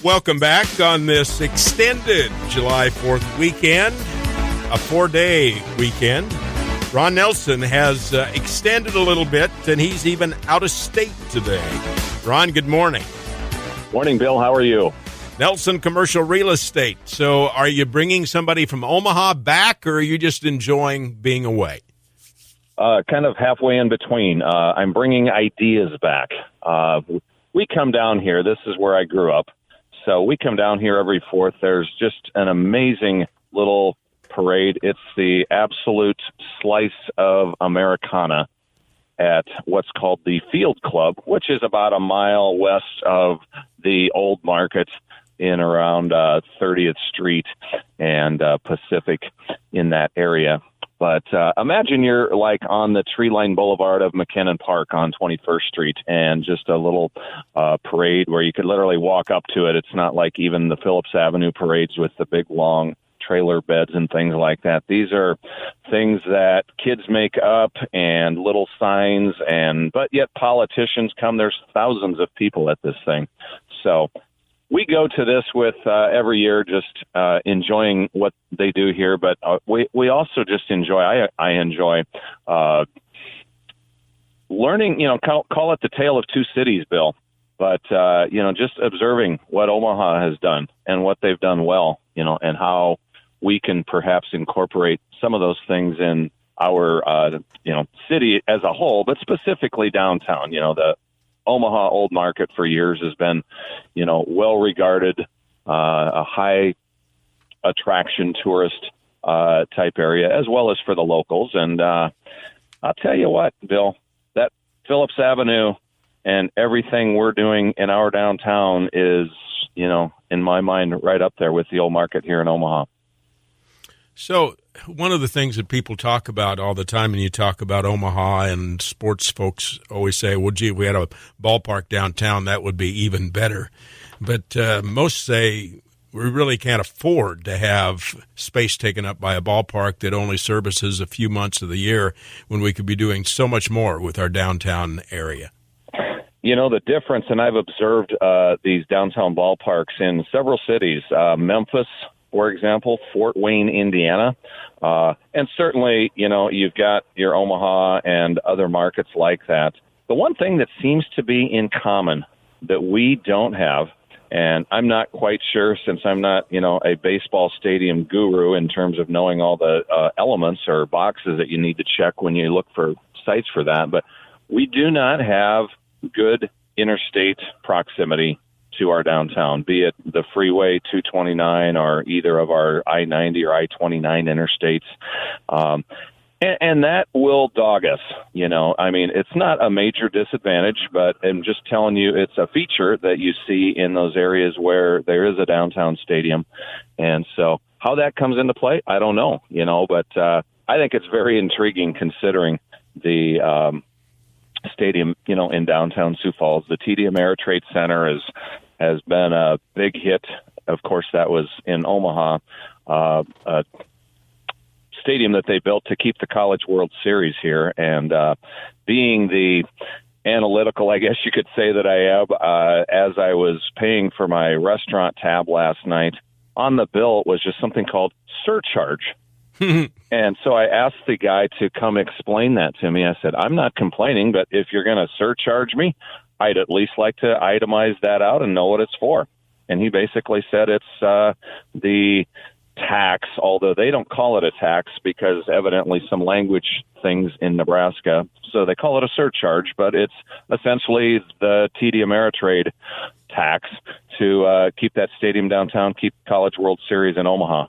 Welcome back on this extended July 4th weekend, a 4-day weekend. Ron Nelson has extended a little bit, and he's even out of state today. Ron, good morning. Morning, Bill. How are you? Nelson Commercial Real Estate. So are you bringing somebody from Omaha back, or are you just enjoying being away? Kind of halfway in between. I'm bringing ideas back. We come down here. This is where I grew up. So we come down here every 4th. There's just an amazing little parade. It's the absolute slice of Americana at what's called the Field Club, which is about a mile west of the old market in around 30th Street and Pacific in that area. But imagine you're like on the tree line boulevard of McKinnon Park on 21st Street and just a little parade where you could literally walk up to it. It's not like even the Phillips Avenue parades with the big long trailer beds and things like that. These are things that kids make up and little signs, but yet politicians come. There's thousands of people at this thing. So we go to this with every year just enjoying what they do here, but we also just enjoy, I enjoy learning, call it the tale of two cities, Bill, but, just observing what Omaha has done and what they've done well, and how we can perhaps incorporate some of those things in our, city as a whole, but specifically downtown. The Omaha Old Market for years has been, well regarded, a high attraction tourist type area, as well as for the locals. And I'll tell you what, Bill, that Phillips Avenue and everything we're doing in our downtown is, in my mind, right up there with the old market here in Omaha. So one of the things that people talk about all the time, and you talk about Omaha, and sports folks always say, well, gee, if we had a ballpark downtown, that would be even better. But most say we really can't afford to have space taken up by a ballpark that only services a few months of the year when we could be doing so much more with our downtown area. The difference, and I've observed these downtown ballparks in several cities, Memphis, for example, Fort Wayne, Indiana. And certainly, you've got your Omaha and other markets like that. The one thing that seems to be in common that we don't have, and I'm not quite sure since I'm not, a baseball stadium guru in terms of knowing all the elements or boxes that you need to check when you look for sites for that, but we do not have good interstate proximity to our downtown, be it the Freeway 229 or either of our I-90 or I-29 interstates. And that will dog us, it's not a major disadvantage, but I'm just telling you it's a feature that you see in those areas where there is a downtown stadium. And so how that comes into play, I don't know, but I think it's very intriguing considering the stadium, in downtown Sioux Falls. The TD Ameritrade Center has been a big hit. Of course, that was in Omaha, a stadium that they built to keep the College World Series here. And being the analytical, I guess you could say that I am, as I was paying for my restaurant tab last night, on the bill was just something called surcharge. And so I asked the guy to come explain that to me. I said, I'm not complaining, but if you're going to surcharge me, I'd at least like to itemize that out and know what it's for. And he basically said it's the tax, although they don't call it a tax because evidently some language things in Nebraska, so they call it a surcharge, but it's essentially the TD Ameritrade tax to keep that stadium downtown, keep College World Series in Omaha,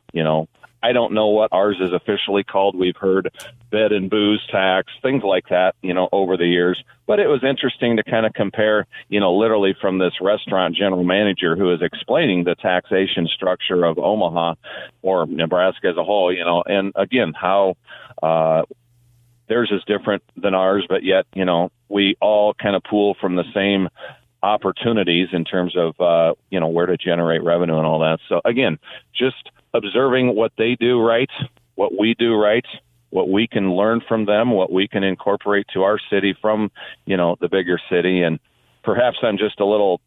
I don't know what ours is officially called. We've heard bed and booze tax, things like that, over the years. But it was interesting to kind of compare, literally from this restaurant general manager who is explaining the taxation structure of Omaha or Nebraska as a whole, and again, how theirs is different than ours, but yet, we all kind of pool from the same opportunities in terms of, where to generate revenue and all that. So again, just observing what they do right, what we do right, what we can learn from them, what we can incorporate to our city from, the bigger city. And perhaps I'm just a little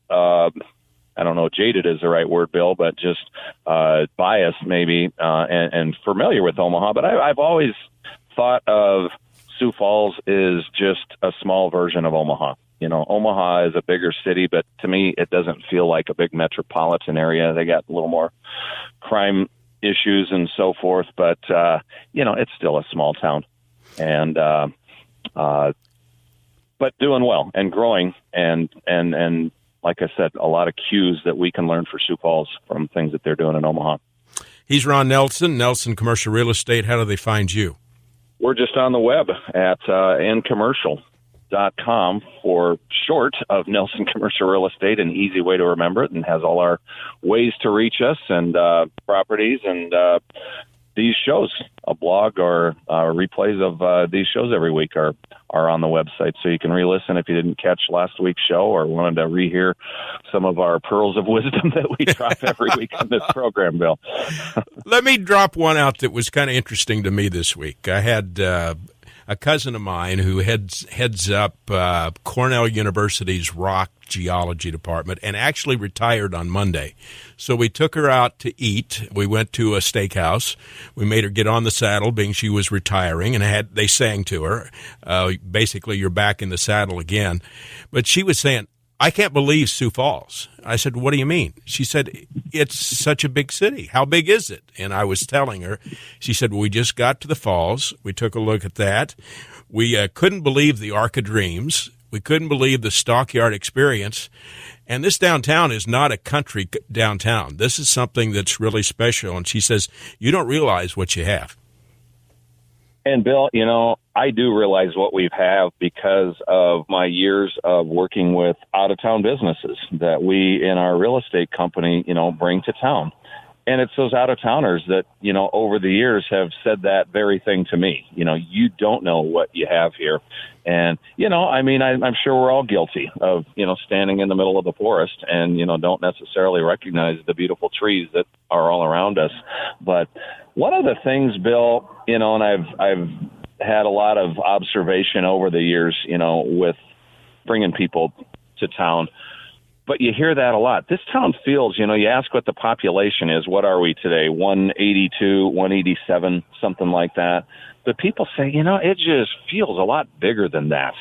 I don't know if jaded is the right word, Bill, but just biased maybe and familiar with Omaha. But I've always thought of Sioux Falls is just a small version of Omaha. Omaha is a bigger city, but to me, it doesn't feel like a big metropolitan area. They got a little more crime issues and so forth, but it's still a small town, and but doing well and growing, and like I said, a lot of cues that we can learn for Sioux Falls from things that they're doing in Omaha. He's Ron Nelson, Nelson Commercial Real Estate. How do they find you? We're just on the web at ncommercial.com for short of Nelson Commercial Real Estate, an easy way to remember it, and has all our ways to reach us and properties and these shows. A blog or replays of these shows every week are on the website, so you can re-listen if you didn't catch last week's show or wanted to rehear some of our pearls of wisdom that we drop every week on this program, Bill. Let me drop one out that was kind of interesting to me this week. I had a cousin of mine who heads up Cornell University's rock geology department and actually retired on Monday. So we took her out to eat. We went to a steakhouse. We made her get on the saddle, being she was retiring, and they sang to her. Basically, you're back in the saddle again. But she was saying, I can't believe Sioux Falls. I said, what do you mean? She said, it's such a big city. How big is it? And I was telling her. She said, we just got to the falls. We took a look at that. We couldn't believe the Arc of Dreams. We couldn't believe the Stockyard experience. And this downtown is not a country downtown. This is something that's really special. And she says, you don't realize what you have. And Bill, I do realize what we have because of my years of working with out-of-town businesses that we in our real estate company, bring to town. And it's those out-of-towners that, over the years have said that very thing to me. You don't know what you have here. And, I'm sure we're all guilty of, standing in the middle of the forest and, don't necessarily recognize the beautiful trees that are all around us. But one of the things, Bill, and I've had a lot of observation over the years, with bringing people to town. But you hear that a lot. This town feels, you ask what the population is. What are we today? 182, 187, something like that. But people say, it just feels a lot bigger than that.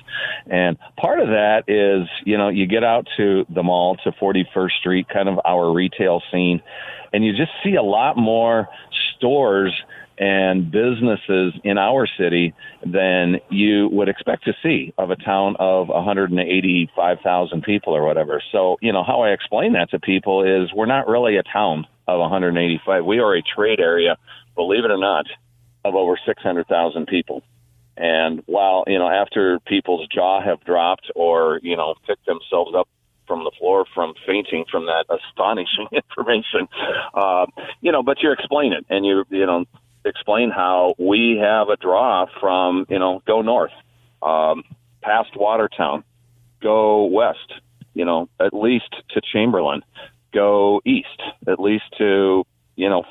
And part of that is, you get out to the mall, to 41st Street, kind of our retail scene, and you just see a lot more stores and businesses in our city than you would expect to see of a town of 185,000 people or whatever. So, how I explain that to people is we're not really a town of 185. We are a trade area, believe it or not, of over 600,000 people. And while, after people's jaw have dropped or, picked themselves up from the floor from fainting from that astonishing information, but you explain it and you explain how we have a draw from, go north, past Watertown, go west, at least to Chamberlain, go east, at least to,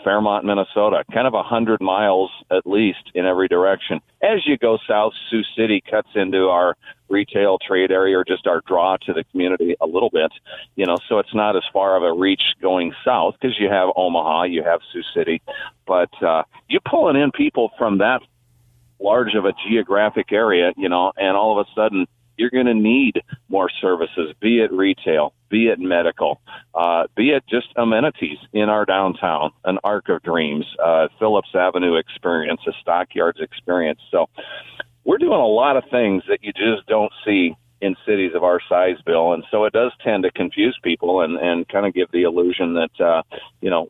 Fairmont, Minnesota, kind of 100 miles at least in every direction. As you go south, Sioux City cuts into our retail trade area or just our draw to the community a little bit, so it's not as far of a reach going south because you have Omaha, you have Sioux City, but you're pulling in people from that large of a geographic area, and all of a sudden you're going to need more services, be it retail, be it medical, be it just amenities in our downtown, an Arc of Dreams, Phillips Avenue experience, a Stockyards experience. So we're doing a lot of things that you just don't see in cities of our size, Bill. And so it does tend to confuse people and kind of give the illusion that,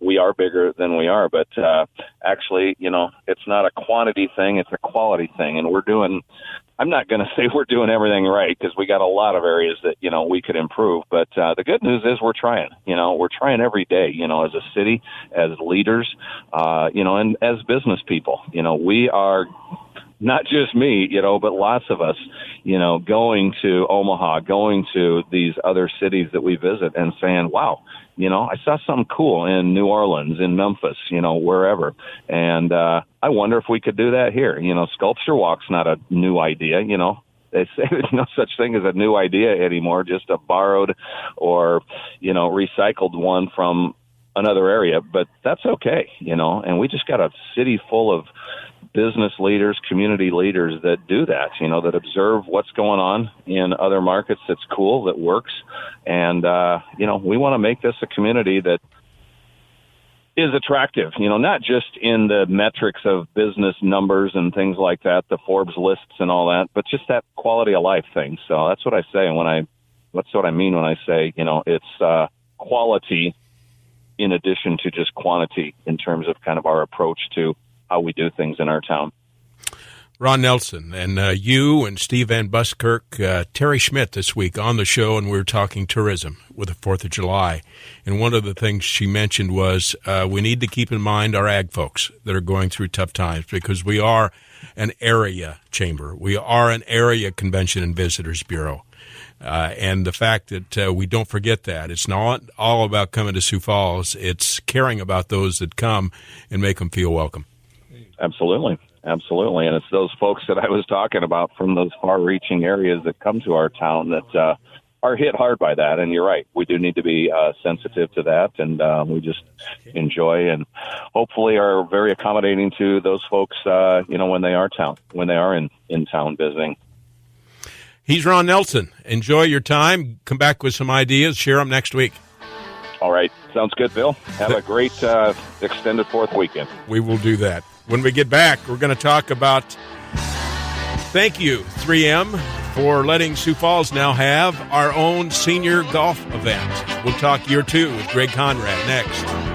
we are bigger than we are. But actually, it's not a quantity thing. It's a quality thing. And I'm not going to say we're doing everything right because we got a lot of areas that, we could improve. But the good news is we're trying. We're trying every day, as a city, as leaders, and as business people. We are not just me, but lots of us, going to Omaha, going to these other cities that we visit and saying, wow, I saw something cool in New Orleans, in Memphis, wherever. And I wonder if we could do that here. Sculpture Walk's not a new idea, They say there's no such thing as a new idea anymore, just a borrowed or, recycled one from another area. But that's okay, and we just got a city full of business leaders, community leaders that do that, that observe what's going on in other markets that's cool, that works. And, we want to make this a community that is attractive, not just in the metrics of business numbers and things like that, the Forbes lists and all that, but just that quality of life thing. So that's what I say that's what I mean when I say, it's quality in addition to just quantity in terms of kind of our approach to how we do things in our town. Ron Nelson and you and Steve Van Buskirk, Terry Schmidt this week on the show, and we were talking tourism with the 4th of July. And one of the things she mentioned was we need to keep in mind our ag folks that are going through tough times, because we are an area chamber. We are an area convention and visitors bureau. And the fact that we don't forget that. It's not all about coming to Sioux Falls. It's caring about those that come and make them feel welcome. Absolutely. And it's those folks that I was talking about from those far-reaching areas that come to our town that are hit hard by that. And you're right. We do need to be sensitive to that. And we just enjoy and hopefully are very accommodating to those folks, when they are in town visiting. He's Ron Nelson. Enjoy your time. Come back with some ideas. Share them next week. All right. Sounds good, Bill. Have a great extended 4th weekend. We will do that. When we get back, we're going to talk about thank you, 3M, for letting Sioux Falls now have our own senior golf event. We'll talk year 2 with Greg Conrad next.